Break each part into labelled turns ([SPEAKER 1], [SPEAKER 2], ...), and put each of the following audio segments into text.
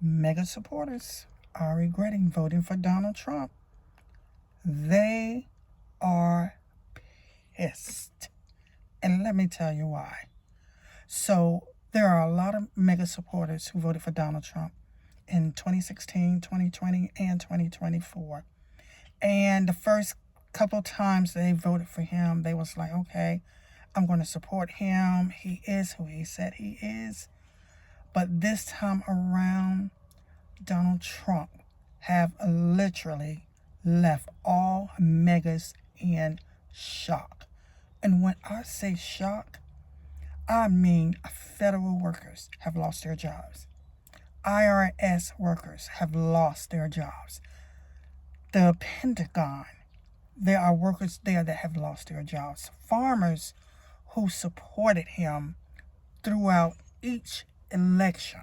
[SPEAKER 1] MAGA supporters are regretting voting for Donald Trump. They are pissed. And let me tell you why. So, there are a lot of MAGA supporters who voted for Donald Trump in 2016, 2020, and 2024. And the first couple of times they voted for him, they was like, okay, I'm going to support him. He is who he said he is. But this time around, Donald Trump have literally left all MAGAs in shock. And when I say shock, I mean federal workers have lost their jobs. IRS workers have lost their jobs. The Pentagon, there are workers there that have lost their jobs. Farmers who supported him throughout each election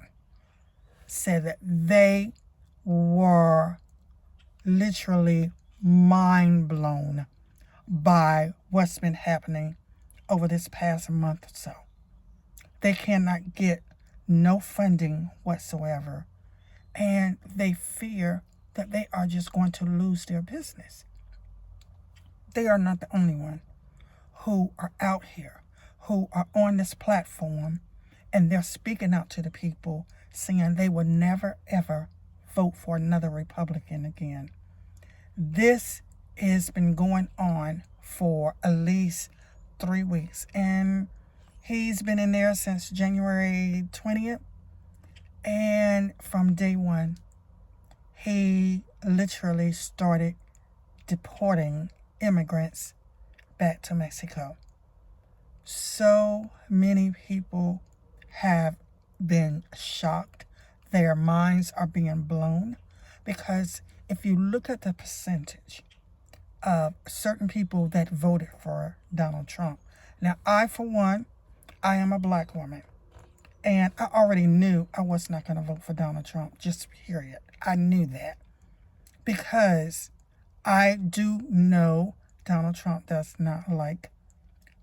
[SPEAKER 1] said that they were literally mind blown by what's been happening over this past month or so. They cannot get no funding whatsoever, and they fear that they are just going to lose their business. They are not the only one who are out here, who are on this platform, and they're speaking out to the people saying they will never ever vote for another Republican again. This has been going on for at least 3 weeks, and he's been in there since January 20th, and from day one, he literally started deporting immigrants back to Mexico. So many people have been shocked. Their minds are being blown because if you look at the percentage of certain people that voted for Donald Trump. Now, I, for one, I am a black woman, and I already knew I was not going to vote for Donald Trump, just period. I knew that because I do know Donald Trump does not like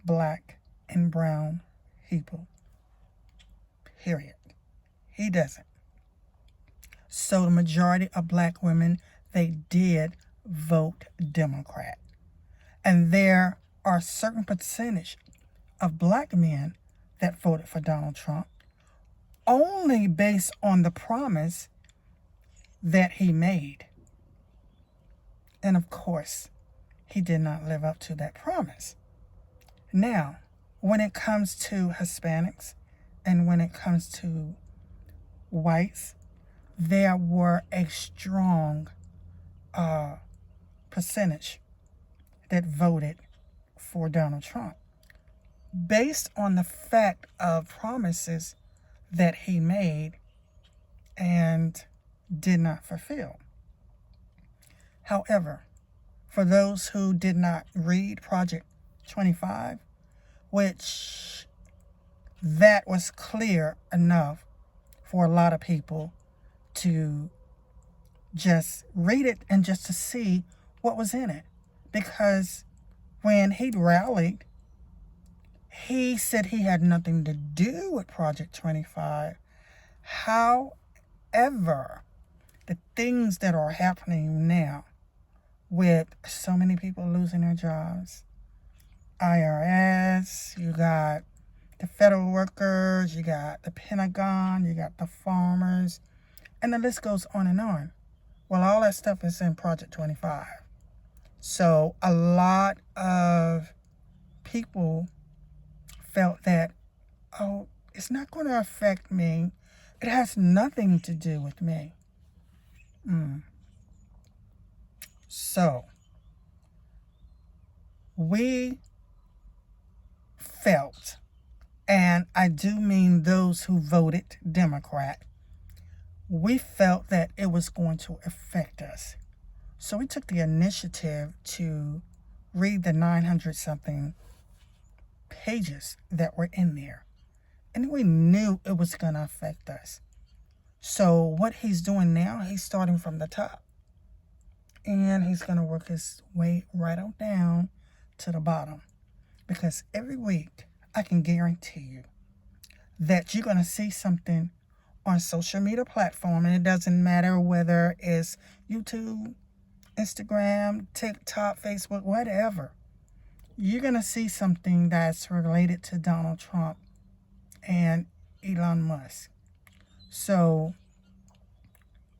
[SPEAKER 1] black and brown people, period. He doesn't. So the majority of black women, they did vote Democrat. And there are a certain percentage of black men that voted for Donald Trump only based on the promise that he made. And of course, he did not live up to that promise. Now, when it comes to Hispanics and when it comes to whites, there were a strong percentage that voted for Donald Trump based on the fact of promises that he made and did not fulfill. However, for those who did not read Project 25, which that was clear enough for a lot of people to just read it and just to see what was in it. Because when he rallied, he said he had nothing to do with Project 25. However, the things that are happening now with so many people losing their jobs, IRS, you got the federal workers, you got the Pentagon, you got the farmers, and the list goes on and on. Well, all that stuff is in Project 25. So a lot of people felt that, oh, it's not going to affect me. It has nothing to do with me. So we felt, and I do mean those who voted Democrat, we felt that it was going to affect us. So we took the initiative to read the 900-something pages that were in there. And we knew it was going to affect us. So what he's doing now, he's starting from the top. And he's going to work his way right on down to the bottom. Because every week, I can guarantee you that you're going to see something on social media platform, and it doesn't matter whether it's YouTube, Instagram, TikTok, Facebook, whatever, you're going to see something that's related to Donald Trump and Elon Musk. So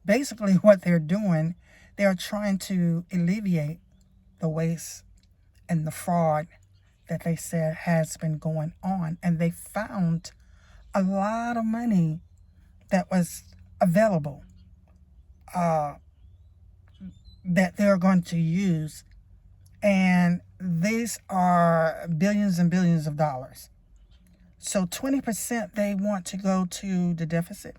[SPEAKER 1] basically what they're doing, they're trying to alleviate the waste and the fraud that they said has been going on. And they found a lot of money that was available that they're going to use. And these are billions and billions of dollars. So 20% they want to go to the deficit.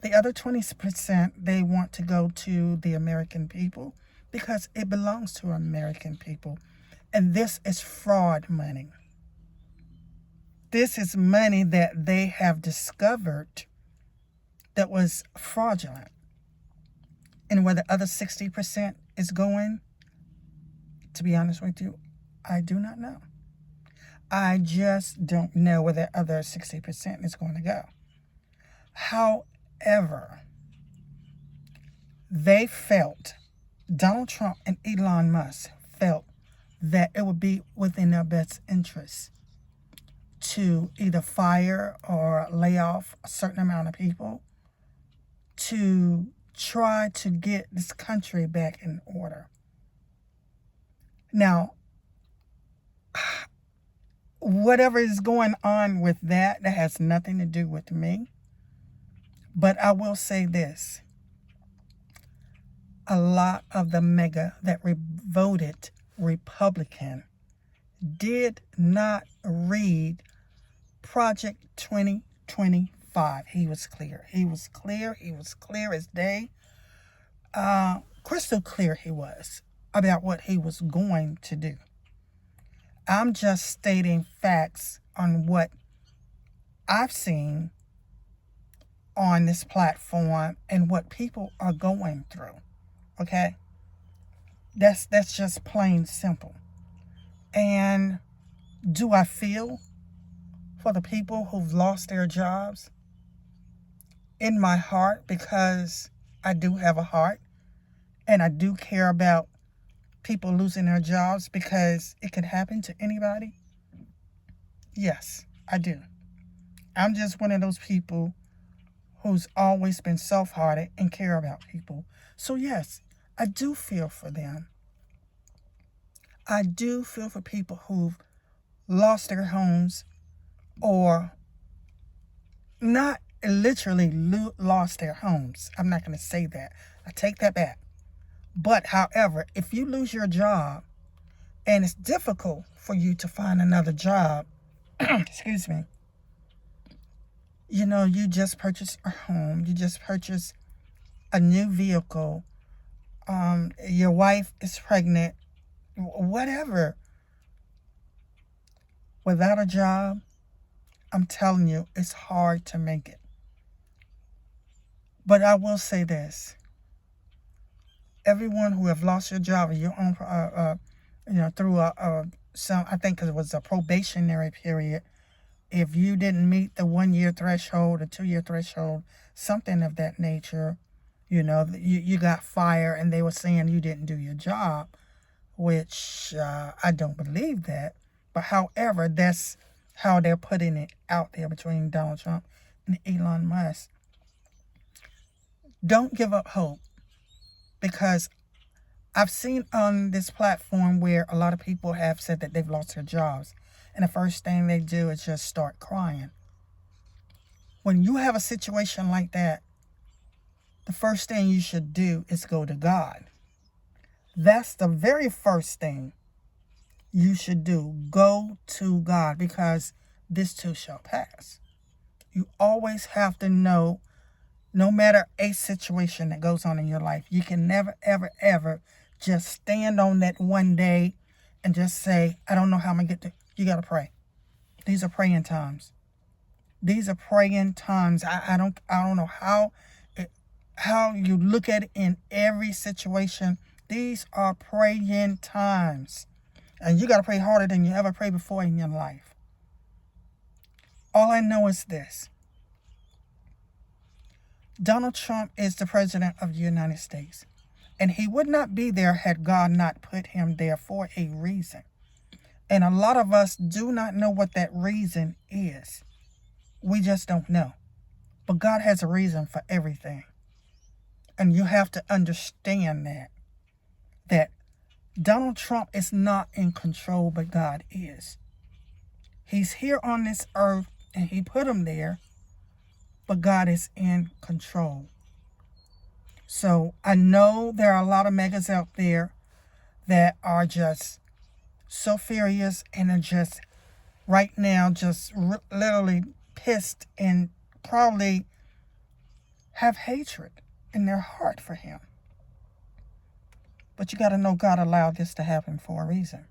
[SPEAKER 1] The other 20% they want to go to the American people because it belongs to American people. And this is fraud money. This is money that they have discovered that was fraudulent. And where the other 60% is going, to be honest with you, I do not know. I just don't know where the other 60% is going to go. However, they felt, Donald Trump and Elon Musk felt that it would be within their best interest to either fire or lay off a certain amount of people to try to get this country back in order. Now, whatever is going on with that, that has nothing to do with me. But I will say this. A lot of the MAGA that voted Republican did not read Project 2025. He was clear. He was clear. He was clear as day. Crystal clear he was about what he was going to do. I'm just stating facts on what I've seen on this platform and what people are going through. Okay? That's just plain simple. And do I feel for the people who've lost their jobs? In my heart, because I do have a heart and I do care about people losing their jobs because it could happen to anybody. Yes, I do. I'm just one of those people who's always been soft-hearted and care about people. So yes, I do feel for them. I do feel for people who've lost their homes or not literally lost their homes. I'm not going to say that. I take that back. But however, if you lose your job and it's difficult for you to find another job, excuse me, you know, you just purchased a home, you just purchased a new vehicle, your wife is pregnant, whatever. Without a job, I'm telling you, it's hard to make it. But I will say this. Everyone who have lost your job or your own, through I think it was a probationary period, if you didn't meet the 1 year threshold or 2 year threshold, something of that nature, you got fired and they were saying you didn't do your job, which I don't believe that. But however, that's how they're putting it out there between Donald Trump and Elon Musk. Don't give up hope, because I've seen on this platform where a lot of people have said that they've lost their jobs, and the first thing they do is just start crying. When you have a situation like that, the first thing you should do is go to God. That's the very first thing you should do. Go to God, because this too shall pass. You always have to know, no matter a situation that goes on in your life, you can never, ever, ever just stand on that one day and just say, I don't know how I'm going to get there. You got to pray. These are praying times. These are praying times. I don't know how you look at it in every situation. These are praying times. And you got to pray harder than you ever prayed before in your life. All I know is this. Donald Trump is the president of the United States. And he would not be there had God not put him there for a reason. And a lot of us do not know what that reason is. We just don't know. But God has a reason for everything. And you have to understand that Donald Trump is not in control, but God is. He's here on this earth and he put him there, but God is in control. So I know there are a lot of MAGAs out there that are just so furious and are just right now just literally pissed and probably have hatred in their heart for him. But you got to know God allowed this to happen for a reason.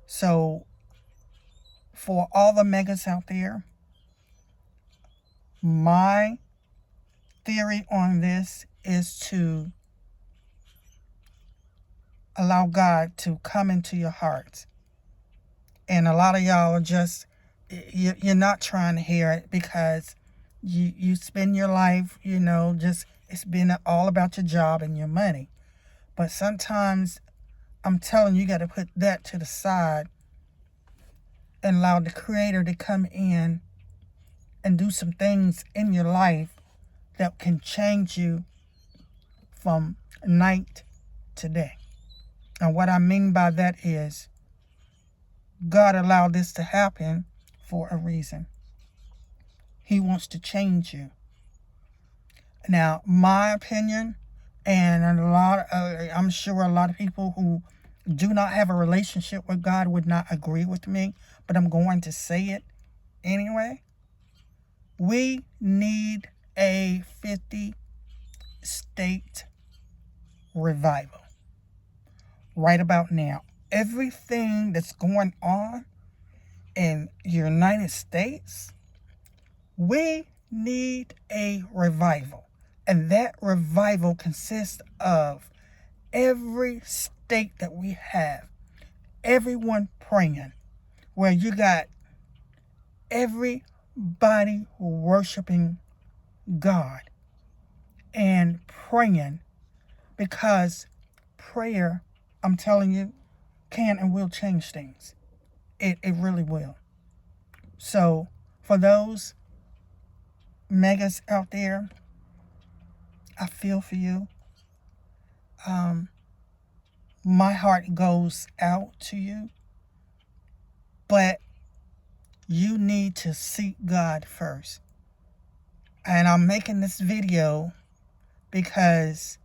[SPEAKER 1] So for all the MAGAs out there, my theory on this is to allow God to come into your hearts. And a lot of y'all are just, you're not trying to hear it because you spend your life, just it's been all about your job and your money. But sometimes I'm telling you, you got to put that to the side and allow the Creator to come in and do some things in your life that can change you from night to day. And what I mean by that is God allowed this to happen for a reason. He wants to change you. Now, my opinion, and I'm sure a lot of people who do not have a relationship with God would not agree with me, but I'm going to say it anyway. We need a 50-state revival right about now. Everything that's going on in the United States, we need a revival. And that revival consists of every state that we have, everyone praying, where you got everybody worshiping God and praying, because prayer, I'm telling you, can and will change things. It really will. So for those MAGAs out there, I feel for you. My heart goes out to you. But you need to seek God first. And I'm making this video because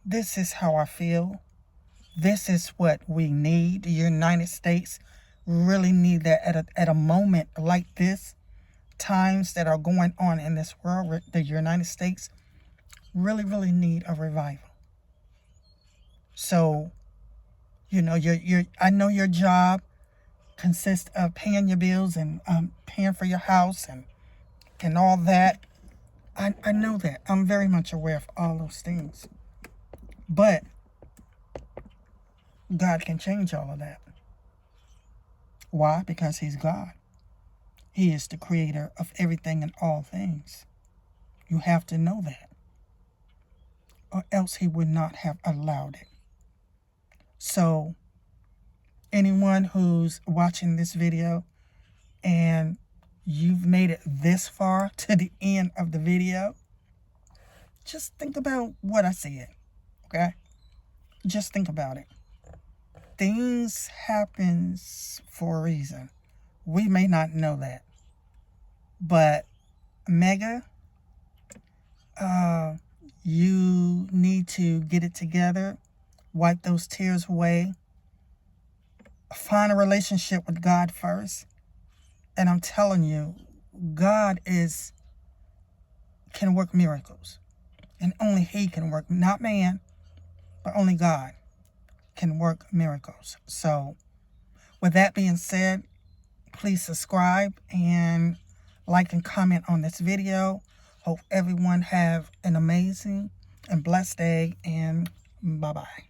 [SPEAKER 1] this is how I feel. This is what we need. The United States really need that at a moment like this. Times that are going on in this world, the United States really need a revival. So, I know your job consists of paying your bills and paying for your house and all that. I know that. I'm very much aware of all those things. But God can change all of that. Why? Because He's God. He is the creator of everything and all things. You have to know that, or else He would not have allowed it. So anyone who's watching this video and you've made it this far to the end of the video, just think about what I said, okay? Just think about it. Things happen for a reason. We may not know that. But MAGA, you need to get it together. Wipe those tears away. Find a relationship with God first. And I'm telling you, God can work miracles. And only He can work, not man, but only God can work miracles. So with that being said, please subscribe and like and comment on this video. Hope everyone have an amazing and blessed day, and bye-bye.